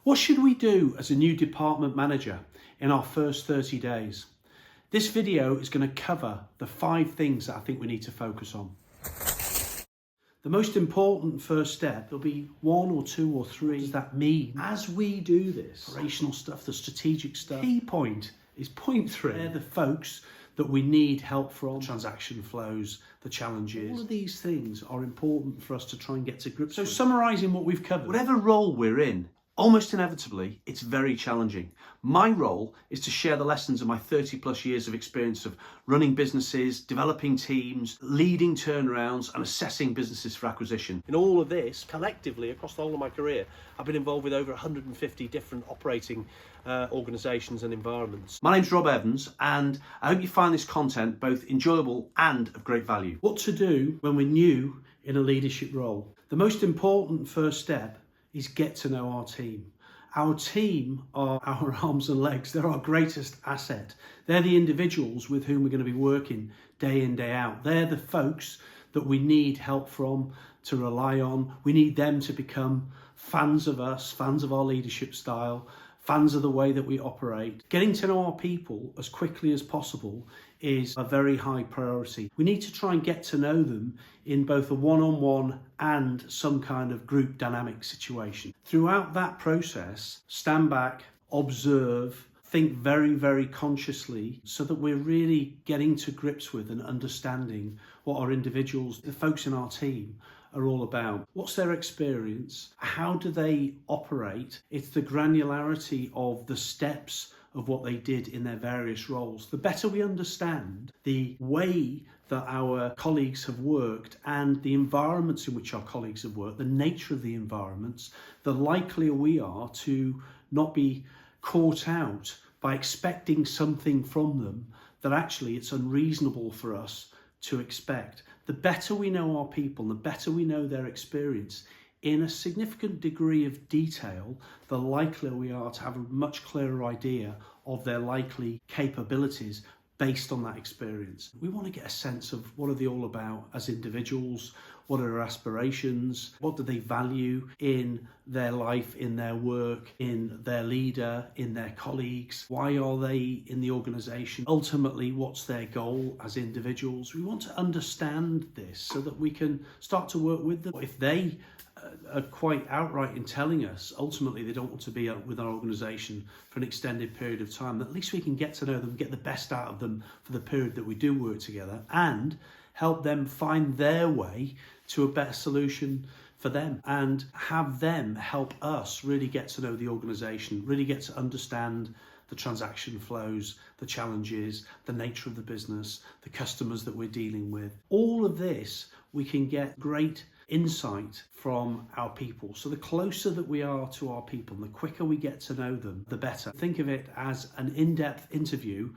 What should we do as a new department manager in our first 30 days? This video is going to cover the 5 things that I think we need to focus on. The most important first step, there'll be 1 or 2 or 3. What does that mean? As we do this, operational stuff, the strategic stuff, key point is point 3. They're the folks that we need help from, transaction flows, the challenges. All of these things are important for us to try and get to grips with. So summarising what we've covered. Whatever role we're in, almost inevitably, it's very challenging. My role is to share the lessons of my 30+ years of experience of running businesses, developing teams, leading turnarounds, and assessing businesses for acquisition. In all of this, collectively, across the whole of my career, I've been involved with over 150 different operating organisations and environments. My name's Rob Evans, and I hope you find this content both enjoyable and of great value. What to do when we're new in a leadership role? The most important first step is get to know our team. Our team are our arms and legs. They're our greatest asset. They're the individuals with whom we're going to be working day in, day out. They're the folks that we need help from, to rely on. We need them to become fans of us, fans of our leadership style, fans of the way that we operate. Getting to know our people as quickly as possible is a very high priority. We need to try and get to know them in both a one-on-one and some kind of group dynamic situation. Throughout that process, stand back, observe, think very, very consciously so that we're really getting to grips with and understanding what our individuals, the folks in our team, are all about. What's their experience? How do they operate? It's the granularity of the steps of what they did in their various roles. The better we understand the way that our colleagues have worked and the environments in which our colleagues have worked, the nature of the environments, the likelier we are to not be caught out by expecting something from them that actually it's unreasonable for us to expect. The better we know our people, the better we know their experience in a significant degree of detail, the likelier we are to have a much clearer idea of their likely capabilities based on that experience. We want to get a sense of what are they all about as individuals, what are their aspirations, what do they value in their life, in their work, in their leader, in their colleagues, why are they in the organisation, ultimately what's their goal as individuals. We want to understand this so that we can start to work with them. If they are quite outright in telling us ultimately they don't want to be with our organisation for an extended period of time, at least we can get to know them, get the best out of them for the period that we do work together, and help them find their way to a better solution for them, and have them help us really get to know the organisation, really get to understand the transaction flows, the challenges, the nature of the business, the customers that we're dealing with. All of this we can get great insight from our people. So the closer that we are to our people, the quicker we get to know them, the better. Think of it as an in-depth interview,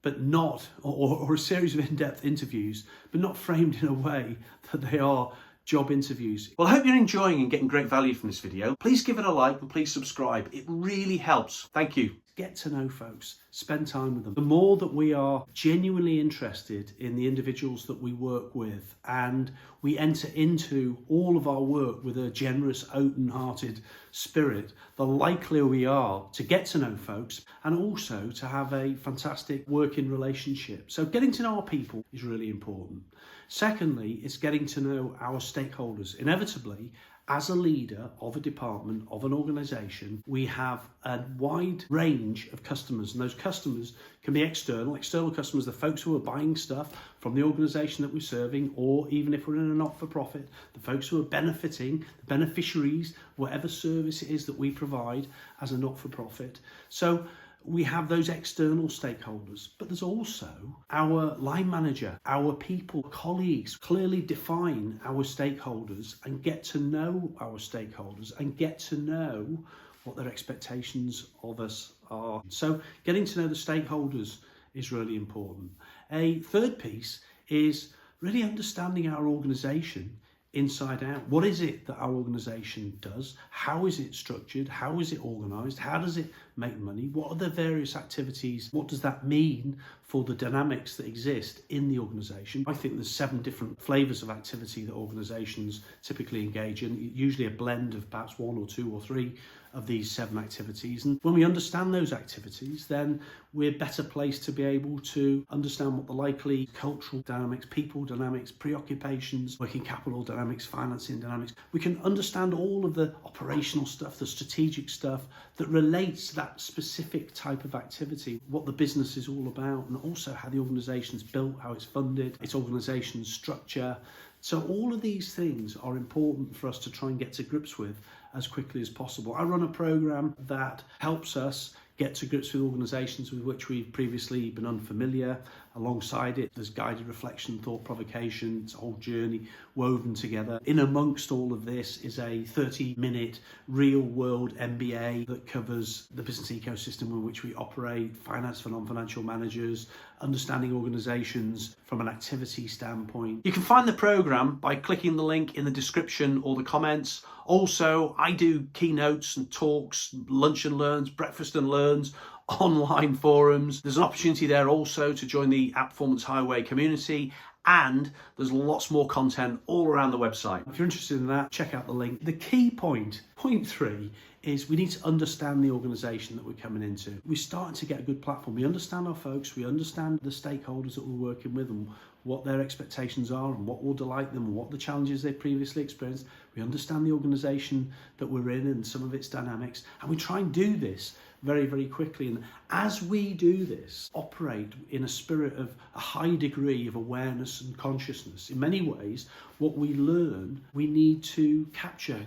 but not, or a series of in-depth interviews, but not framed in a way that they are job interviews. Well, I hope you're enjoying and getting great value from this video. Please give it a like and please subscribe. It really helps. Thank you. Get to know folks, spend time with them. The more that we are genuinely interested in the individuals that we work with, and we enter into all of our work with a generous, open-hearted spirit, the likelier we are to get to know folks and also to have a fantastic working relationship. So getting to know our people is really important. Secondly, it's getting to know our stakeholders. Inevitably, as a leader of a department, of an organisation, we have a wide range of customers, and those customers can be external customers, the folks who are buying stuff from the organisation that we're serving, or even if we're in a not-for-profit, the folks who are benefiting, the beneficiaries, whatever service it is that we provide as a not-for-profit. So we have those external stakeholders, but there's also our line manager, our people, colleagues. Clearly define our stakeholders and get to know our stakeholders and get to know what their expectations of us are. So getting to know the stakeholders is really important. A third piece is really understanding our organisation inside out. What is it that our organisation does? How is it structured? How is it organised? How does it make money? What are the various activities? What does that mean for the dynamics that exist in the organisation? I think there's 7 different flavours of activity that organisations typically engage in, usually a blend of perhaps 1 or 2 or 3 of these 7 activities. And when we understand those activities, then we're better placed to be able to understand what the likely cultural dynamics, people dynamics, preoccupations, working capital dynamics, financing dynamics. We can understand all of the operational stuff, the strategic stuff that relates to that specific type of activity, what the business is all about, and also how the organization's built, how it's funded, its organization structure. So all of these things are important for us to try and get to grips with as quickly as possible. I run a program that helps us get to grips with organisations with which we've previously been unfamiliar. Alongside it, there's guided reflection, thought provocation, it's a whole journey woven together. In amongst all of this is a 30-minute real-world MBA that covers the business ecosystem in which we operate, finance for non-financial managers, understanding organisations from an activity standpoint. You can find the programme by clicking the link in the description or the comments. Also, I do keynotes and talks, lunch and learns, breakfast and learns, online forums. There's an opportunity there also to join the Outperformance Highway community, and there's lots more content all around the website. If you're interested in that, check out the link. The key point 3, is we need to understand the organisation that we're coming into. We're starting to get a good platform. We understand our folks, we understand the stakeholders that we're working with and what their expectations are and what will delight them and what the challenges they've previously experienced. We understand the organisation that we're in and some of its dynamics, and we try and do this very, very quickly. And as we do this, operate in a spirit of a high degree of awareness and consciousness. In many ways, what we learn, we need to capture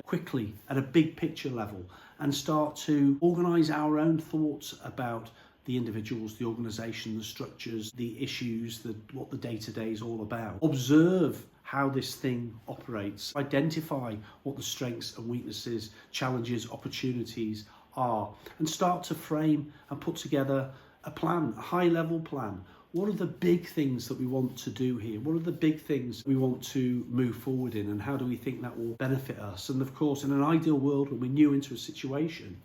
quickly at a big picture level and start to organise our own thoughts about the individuals, the organisation, the structures, the issues, what the day-to-day is all about. Observe how this thing operates. Identify what the strengths and weaknesses, challenges, opportunities are, and start to frame and put together a plan, a high-level plan. What are the big things that we want to do here? What are the big things we want to move forward in, and how do we think that will benefit us? And of course, in an ideal world, when we're new into a situation,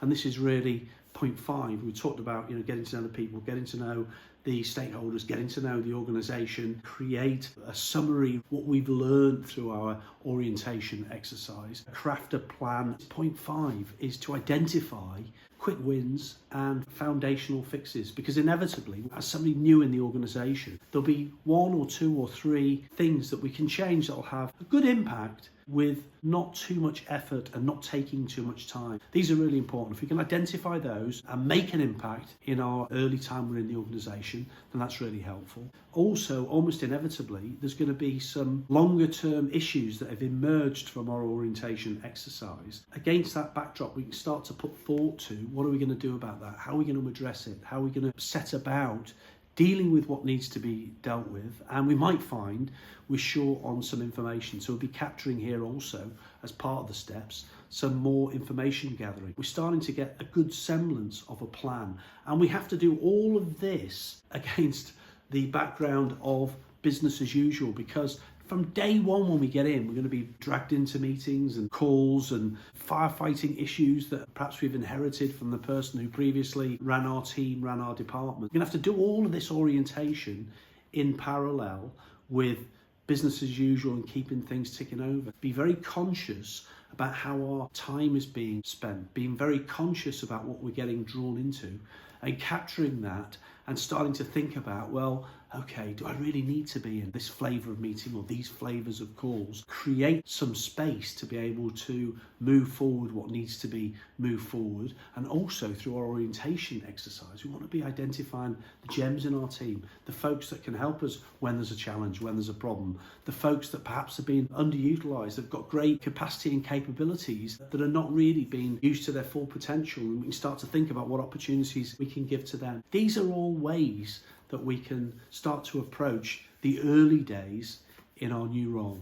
and this is really point 5, we talked about getting to know the people, getting to know the stakeholders, getting to know the organisation, create a summary of what we've learned through our orientation exercise, craft a plan. Point 5 is to identify quick wins and foundational fixes, because inevitably, as somebody new in the organisation, there'll be 1 or 2 or 3 things that we can change that'll have a good impact with not too much effort and not taking too much time. These are really important. If we can identify those and make an impact in our early time we're in the organisation, then that's really helpful. Also, almost inevitably, there's going to be some longer term issues that have emerged from our orientation exercise. Against that backdrop, we can start to put thought to what are we going to do about that? How are we going to address it? How are we going to set about dealing with what needs to be dealt with? And we might find we're short on some information, so we'll be capturing here also, as part of the steps, some more information gathering. We're starting to get a good semblance of a plan, and we have to do all of this against the background of business as usual, because from day one when we get in, we're going to be dragged into meetings and calls and firefighting issues that perhaps we've inherited from the person who previously ran our team, ran our department. We're going to have to do all of this orientation in parallel with business as usual and keeping things ticking over. Be very conscious about how our time is being spent, being very conscious about what we're getting drawn into, and capturing that and starting to think about, well, okay, do I really need to be in this flavour of meeting or these flavours of calls? Create some space to be able to move forward what needs to be moved forward. And also through our orientation exercise, we want to be identifying the gems in our team, the folks that can help us when there's a challenge, when there's a problem, the folks that perhaps are being underutilised, have got great capacity and capabilities that are not really being used to their full potential, and we can start to think about what opportunities we can give to them. These are all ways that we can start to approach the early days in our new role.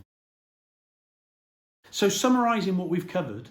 So summarising what we've covered,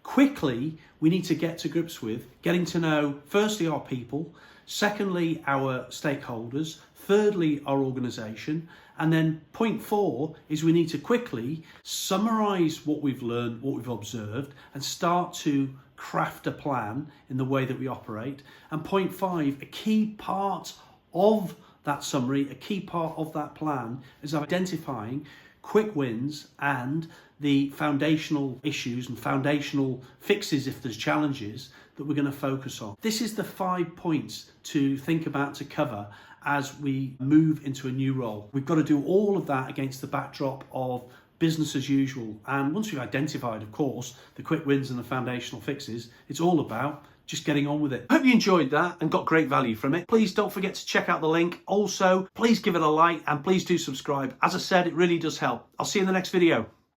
quickly we need to get to grips with getting to know, firstly, our people, secondly, our stakeholders, thirdly, our organisation, and then point 4 is we need to quickly summarise what we've learned, what we've observed, and start to craft a plan in the way that we operate. And point 5, a key part of that summary, a key part of that plan is identifying quick wins and the foundational issues and foundational fixes if there's challenges that we're going to focus on. This is the 5 points to think about, to cover as we move into a new role. We've got to do all of that against the backdrop of business as usual. And once we've identified, of course, the quick wins and the foundational fixes, it's all about just getting on with it. I hope you enjoyed that and got great value from it. Please don't forget to check out the link. Also, please give it a like and please do subscribe. As I said, it really does help. I'll see you in the next video.